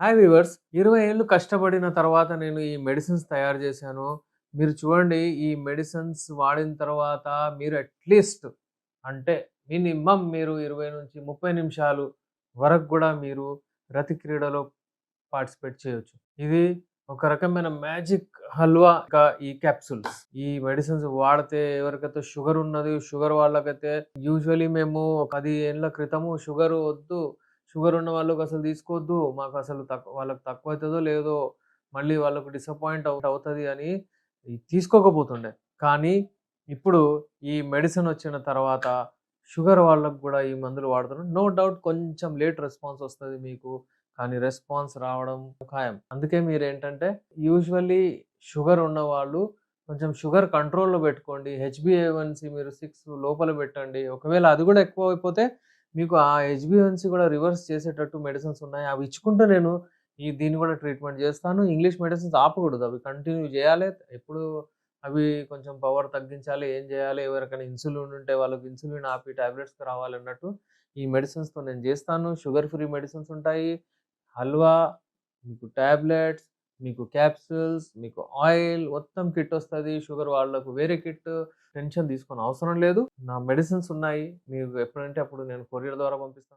Hi weavers 20 ఏళ్ళు కష్టపడిన తర్వాత నేను ఈ మెడిసిన్స్ తయారు చేశాను. మీరు చూడండి ఈ మెడిసిన్స్ వాడిన తర్వాత మీరు అట్‌లీస్ట్ అంటే మినిమమ్ మీరు 20-30 నిమిషాలు వరకు గూడా మీరు రతి క్రీడలో పార్టిసిపేట్ చేయొచ్చు. ఇది ఒక రకమైన మ్యాజిక్ హల్వా ఇంకా ఈ క్యాప్సూల్స్. ఈ మెడిసిన్స్ వాడితే ఎవరికైతే షుగర్ ఉన్నది, షుగర్ వాళ్ళకైతే యూజువల్లీ మేము ఒక 10 ఏండ్ల క్రితము షుగర్ వద్దు, షుగర్ ఉన్న వాళ్ళకసలు తీసుకోవద్దు, మాకసలు వాళ్ళకి తక్కువైతదో లేదో, మళ్ళీ వాళ్ళకు డిసప్పాయింట్ అవుతది అని తీసుకోకపోతుండే. కానీ ఇప్పుడు ఈ మెడిసిన్ వచ్చిన తర్వాత షుగర్ వాళ్ళకి గూడా ఈ మందులు వాడుతున్నారు. నో డౌట్ కొంచెం లేట్ రెస్పాన్స్ వస్తది మీకు. కానీ రెస్పాన్స్ రావడం ఖాయం. అందుకే మీరేంటంటే యూజువల్లీ షుగర్ ఉన్నవాళ్ళు కొంచెం షుగర్ కంట్రోల్‌లో పెట్టుకోండి. హెచ్‌బీఏవన్సీ మీరు 6 లోపల పెట్టండి. ఒకవేళ అది గూడా ఎక్కువైపోతే మీకు ఆ హెచ్‌బీఏవన్సీ గూడా రివర్స్ చేసేటట్టు మెడిసిన్స్ ఉన్నాయి. అవి ఇచ్చుకుంటూ నేను దీన్ని గూడా ట్రీట్‌మెంట్ జేస్తాను. ఇంగ్లీష్ మెడిసిన్స్ ఆపకూడదు. అవి కంటిన్యూ జేయాలే. ఎప్పుడు అవి కొంచెం పవర్ తగ్గించాలి. ఏం జేయాలి? ఎవరికైనా ఇన్సులిన్ ఉంటే వాళ్ళకి ఇన్సులిన్ ఆపి టాబ్లెట్స్‌కి రావాలన్నట్టు ఈ మెడిసిన్స్‌తో నేను జేస్తాను. షుగర్ ఫ్రీ మెడిసిన్స్ ఉంటాయి. హల్వా, మీకు టాబ్లెట్స్, మీకు క్యాప్సూల్స్, మీకు ఆయిల్ మొత్తం కిట్ ఒస్తది. షుగర్ వాళ్ళకు వేరే కిట్. టెన్షన్ తీసుకోనవసరం లేదు. నా మెడిసిన్స్ ఉన్నాయి. మీకు ఎప్పుడంటే అప్పుడు నేను కొరియర్ ద్వారా పంపిస్తాను.